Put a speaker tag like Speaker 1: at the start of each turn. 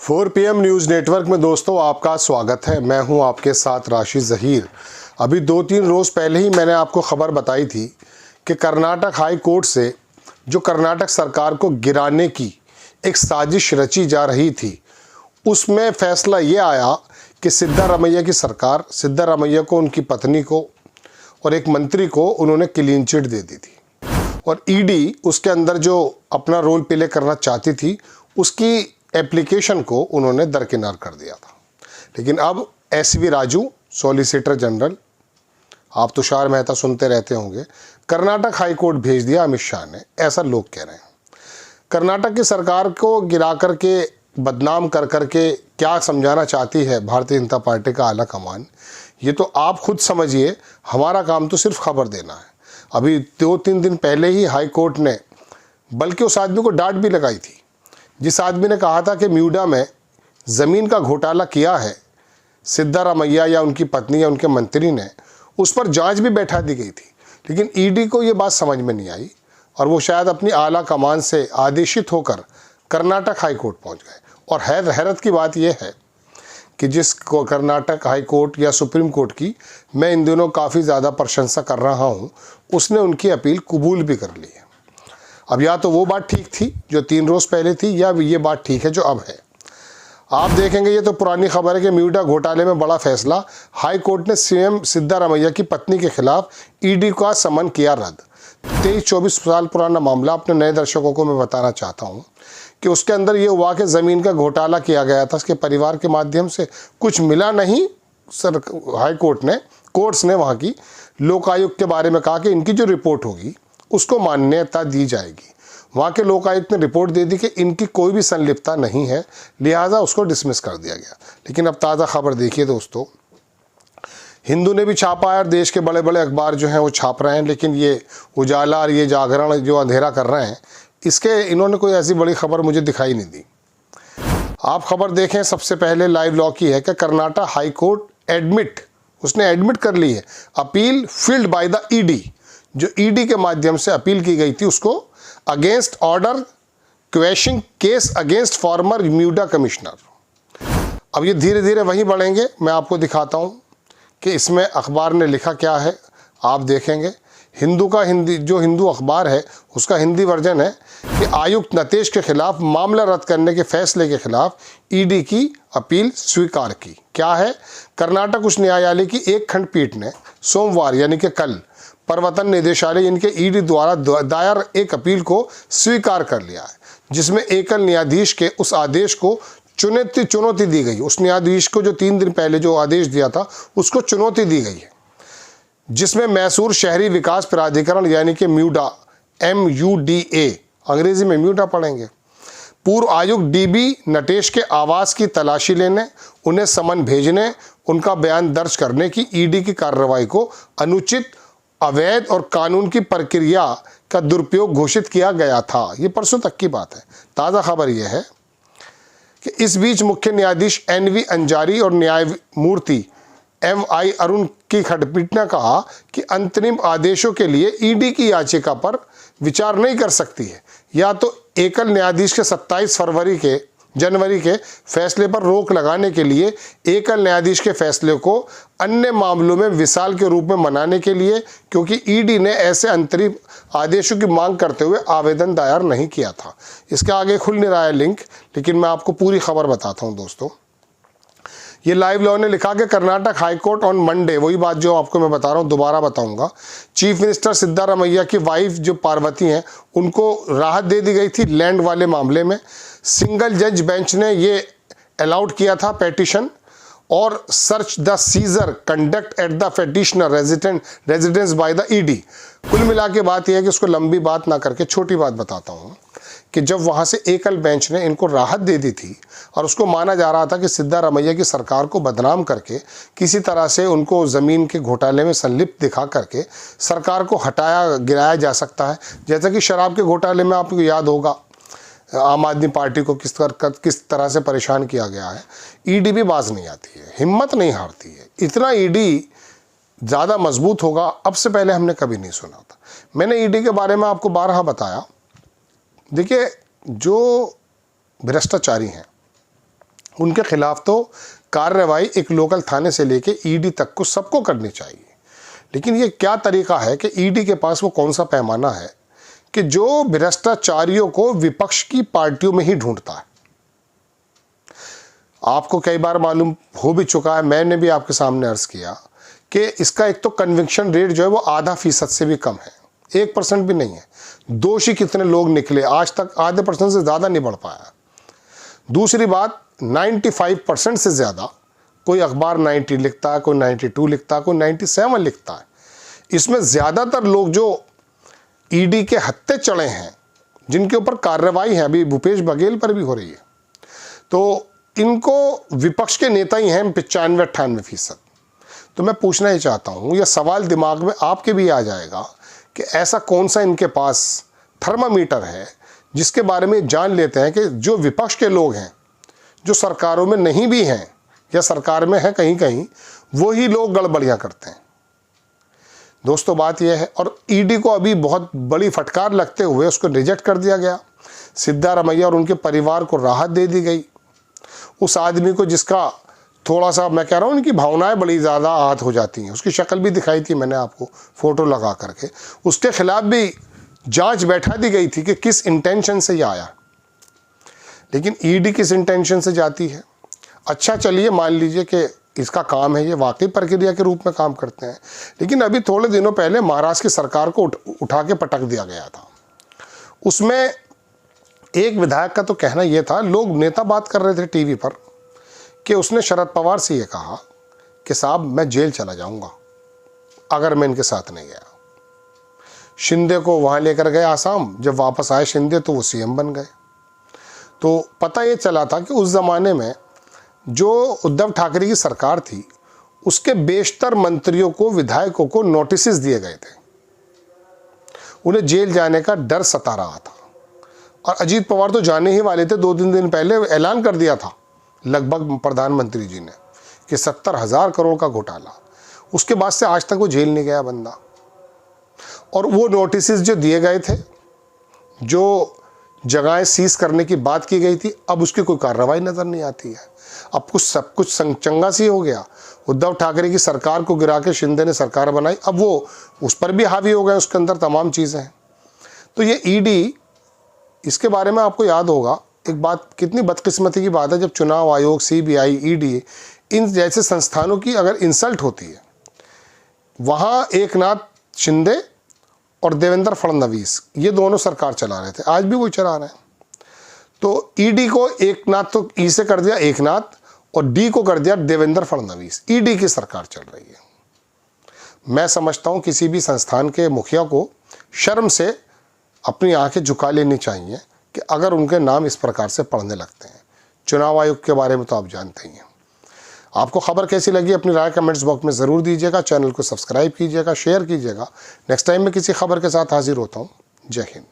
Speaker 1: 4 PM news network में दोस्तों आपका स्वागत है। मैं हूं आपके साथ राशिद ज़हीर। अभी 2-3 रोज़ पहले ही मैंने आपको खबर बताई थी कि कर्नाटक हाई कोर्ट से जो कर्नाटक सरकार को गिराने की एक साजिश रची जा रही थी, उसमें फ़ैसला ये आया कि सिद्धारमैया की सरकार, सिद्धारमैया को, उनकी पत्नी को और एक मंत्री को उन्होंने क्लीन चिट दे दी थी और ईडी उसके अंदर जो अपना रोल प्ले करना चाहती थी उसकी एप्लीकेशन को उन्होंने दरकिनार कर दिया था। लेकिन अब एसवी राजू, सॉलिसिटर जनरल, आप तुषार मेहता सुनते रहते होंगे, कर्नाटक हाई कोर्ट भेज दिया अमित शाह ने, ऐसा लोग कह रहे हैं। कर्नाटक की सरकार को गिरा करके, बदनाम कर करके क्या समझाना चाहती है भारतीय जनता पार्टी का आला कमान, ये तो आप खुद समझिए। हमारा काम तो सिर्फ खबर देना है। अभी 2-3 दिन पहले ही हाई कोर्ट ने बल्कि उस आदमी को डांट भी लगाई थी जिस आदमी ने कहा था कि म्यूडा में ज़मीन का घोटाला किया है सिद्धारमैया या उनकी पत्नी या उनके मंत्री ने, उस पर जांच भी बैठा दी गई थी। लेकिन ईडी को ये बात समझ में नहीं आई और वो शायद अपनी आला कमान से आदेशित होकर कर्नाटक हाई कोर्ट पहुंच गए। और हैरत की बात यह है कि जिस कर्नाटक हाई कोर्ट या सुप्रीम कोर्ट की मैं इन दिनों काफ़ी ज़्यादा प्रशंसा कर रहा हूँ, उसने उनकी अपील कबूल भी कर ली है। अब या तो वो बात ठीक थी जो 3 रोज़ पहले थी, या ये बात ठीक है जो अब है। आप देखेंगे, ये तो पुरानी खबर है कि म्यूडा घोटाले में बड़ा फैसला, हाई कोर्ट ने सीएम सिद्धारमैया की पत्नी के खिलाफ ईडी का समन किया रद्द। 23-24 साल पुराना मामला अपने नए दर्शकों को मैं बताना चाहता हूँ कि उसके अंदर ये हुआ कि ज़मीन का घोटाला किया गया था, उसके परिवार के माध्यम से कुछ मिला नहीं। हाई कोर्ट्स ने वहाँ की लोकायुक्त के बारे में कहा कि इनकी जो रिपोर्ट होगी उसको मान्यता दी जाएगी। वहाँ के लोकायुक्त ने रिपोर्ट दे दी कि इनकी कोई भी संलिप्तता नहीं है, लिहाजा उसको डिसमिस कर दिया गया। लेकिन अब ताज़ा खबर देखिए दोस्तों, हिंदू ने भी छापा है और देश के बड़े बड़े अखबार जो हैं वो छाप रहे हैं, लेकिन ये उजाला और ये जागरण जो अंधेरा कर रहे हैं, इसके इन्होंने कोई ऐसी बड़ी खबर मुझे दिखाई नहीं दी। आप खबर देखें, सबसे पहले लाइव लॉ की है कि कर्नाटक हाई कोर्ट उसने एडमिट कर ली है appeal filed by the ED, जो ईडी के माध्यम से अपील की गई थी उसको, against order quashing case against former MUDA commissioner. अब ये धीरे धीरे वहीं बढ़ेंगे। मैं आपको दिखाता हूँ कि इसमें अखबार ने लिखा क्या है, आप देखेंगे। जो हिंदू अखबार है उसका हिंदी वर्जन है कि आयुक्त नतेश के खिलाफ मामला रद्द करने के फैसले के खिलाफ ईडी की अपील स्वीकार की। क्या है, कर्नाटक उच्च न्यायालय की एक खंडपीठ ने सोमवार यानी कि कल प्रवर्तन निदेशालय इनके ईडी द्वारा दायर एक अपील को स्वीकार कर लिया है, जिसमें एकल न्यायाधीश के उस आदेश को चुनौती दी गई। उस न्यायाधीश को जो 3 दिन पहले जो आदेश दिया था उसको चुनौती दी गई है, जिसमें मैसूर शहरी विकास प्राधिकरण यानी कि म्यूडा, MUDA, अंग्रेजी में म्यूडा पढ़ेंगे, पूर्व आयुक्त DB नटेश के आवास की तलाशी लेने, उन्हें समन भेजने, उनका बयान दर्ज करने की ईडी की कार्रवाई को अनुचित, अवैध और कानून की प्रक्रिया का दुरुपयोग घोषित किया गया था। ये परसों तक की बात है। ताज़ा खबर यह है कि इस बीच मुख्य न्यायाधीश NV अंजारी और न्यायमूर्ति MI अरुण की खंडपीठ ने कहा कि अंतरिम आदेशों के लिए ईडी की याचिका पर विचार नहीं कर सकती है, या तो एकल न्यायाधीश के 27 जनवरी के फैसले पर रोक लगाने के लिए एकल न्यायाधीश के फैसले को अन्य मामलों में विशाल के रूप में मनाने के लिए, क्योंकि ईडी ने ऐसे अंतरिम आदेशों की मांग करते हुए आवेदन दायर नहीं किया था। इसके आगे खुल नहीं रहा है लिंक, लेकिन मैं आपको पूरी खबर बताता हूं दोस्तों। ये लाइव लॉ ने लिखा कि Karnataka high court on Monday, वही बात जो आपको मैं बता रहा हूँ, दोबारा बताऊंगा, चीफ मिनिस्टर सिद्धारमैया की वाइफ जो पार्वती हैं उनको राहत दे दी गई थी लैंड वाले मामले में। सिंगल जज बेंच ने ये अलाउड किया था पेटिशन, और search the seizure conduct at the petitioner residence bye the ED. कुल मिला के बात यह है कि उसको लंबी बात ना करके छोटी बात बताता हूँ कि जब वहाँ से एकल बेंच ने इनको राहत दे दी थी और उसको माना जा रहा था कि सिद्धारमैया की सरकार को बदनाम करके किसी तरह से उनको ज़मीन के घोटाले में संलिप्त दिखा करके सरकार को गिराया जा सकता है। जैसा कि शराब के घोटाले में आपको याद होगा आम आदमी पार्टी को किस तरह से परेशान किया गया है। ईडी भी बाज नहीं आती है, हिम्मत नहीं हारती है। इतना ईडी ज़्यादा मजबूत होगा अब से पहले हमने कभी नहीं सुना था। मैंने ईडी के बारे में आपको 12 बताया। देखिए, जो भ्रष्टाचारी हैं उनके खिलाफ तो कार्रवाई एक लोकल थाने से लेके ईडी तक को सबको करनी चाहिए। लेकिन ये क्या तरीका है कि ईडी के पास वो कौन सा पैमाना है कि जो भ्रष्टाचारियों को विपक्ष की पार्टियों में ही ढूंढता है। आपको कई बार मालूम हो भी चुका है, मैंने भी आपके सामने अर्ज किया कि इसका एक तो कन्विक्शन रेट जो है वो 0.5% से भी कम है, 1% भी नहीं है। दोषी कितने लोग निकले, आज तक आधे % से ज़्यादा नहीं बढ़ पाया। दूसरी बात, 95% से ज़्यादा कोई अखबार 90 लिखता है, कोई 92 लिखता है, कोई 97 लिखता है। इसमें ज़्यादातर लोग जो ईडी के हत्थे चढ़े हैं, जिनके ऊपर कार्रवाई है, अभी भूपेश बघेल पर भी हो रही है, तो इनको विपक्ष के नेता ही हैं 95-98%। तो मैं पूछना ही चाहता हूँ, यह सवाल दिमाग में आपके भी आ जाएगा कि ऐसा कौन सा इनके पास थर्मामीटर है जिसके बारे में जान लेते हैं कि जो विपक्ष के लोग हैं, जो सरकारों में नहीं भी हैं या सरकार में हैं कहीं कहीं, वही लोग गड़बड़ियाँ करते हैं। दोस्तों बात यह है, और ईडी को अभी बहुत बड़ी फटकार लगते हुए उसको रिजेक्ट कर दिया गया। सिद्धारमैया और उनके परिवार को राहत दे दी गई। उस आदमी को जिसका थोड़ा सा, मैं कह रहा हूँ, उनकी भावनाएं बड़ी ज़्यादा आहत हो जाती हैं, उसकी शक्ल भी दिखाई थी मैंने आपको फ़ोटो लगा करके, उसके खिलाफ भी जांच बैठा दी गई थी कि किस इंटेंशन से ये आया। लेकिन ईडी किस इंटेंशन से जाती है? अच्छा चलिए मान लीजिए कि इसका काम है, ये वाकई प्रक्रिया के रूप में काम करते हैं। लेकिन अभी थोड़े दिनों पहले महाराष्ट्र की सरकार को उठा के पटक दिया गया था। उसमें एक विधायक का तो कहना यह था, लोग नेता बात कर रहे थे टीवी पर, कि उसने शरद पवार से ये कहा कि साहब मैं जेल चला जाऊंगा अगर मैं इनके साथ नहीं गया। शिंदे को वहाँ लेकर गए आसाम, जब वापस आए शिंदे तो वो सीएम बन गए। तो पता ये चला था कि उस ज़माने में जो उद्धव ठाकरे की सरकार थी, उसके बेशतर मंत्रियों को, विधायकों को नोटिस दिए गए थे। उन्हें जेल जाने का डर सता रहा था। और अजीत पवार तो जाने ही वाले थे, 2-3 दिन पहले ऐलान कर दिया था लगभग प्रधानमंत्री जी ने कि 70,000 करोड़ का घोटाला। उसके बाद से आज तक वो जेल नहीं गया बंदा। और वो नोटिस जो दिए गए थे, जो जगहें सीज करने की बात की गई थी, अब उसकी कोई कार्रवाई नज़र नहीं आती है। अब सब कुछ चंगा सी हो गया। उद्धव ठाकरे की सरकार को गिरा के शिंदे ने सरकार बनाई, अब वो उस पर भी हावी हो गए, उसके अंदर तमाम चीज़ें हैं। तो ये ईडी, इसके बारे में आपको याद होगा एक बात, कितनी बदकिस्मती की बात है जब चुनाव आयोग, सीबीआई, ईडी, इन जैसे संस्थानों की अगर इंसल्ट होती है, वहाँ एकनाथ शिंदे और देवेंद्र फडणवीस ये दोनों सरकार चला रहे थे, आज भी वो चला रहे हैं। तो ईडी को एकनाथ तो ई से कर दिया एकनाथ, और डी को कर दिया देवेंद्र फडणवीस। ईडी की सरकार चल रही है। मैं समझता हूँ किसी भी संस्थान के मुखिया को शर्म से अपनी आंखें झुका लेनी चाहिए कि अगर उनके नाम इस प्रकार से पढ़ने लगते हैं। चुनाव आयोग के बारे में तो आप जानते ही हैं। आपको खबर कैसी लगी अपनी राय कमेंट्स बॉक्स में ज़रूर दीजिएगा। चैनल को सब्सक्राइब कीजिएगा, शेयर कीजिएगा। नेक्स्ट टाइम मैं किसी खबर के साथ हाजिर होता हूँ। जय हिंद।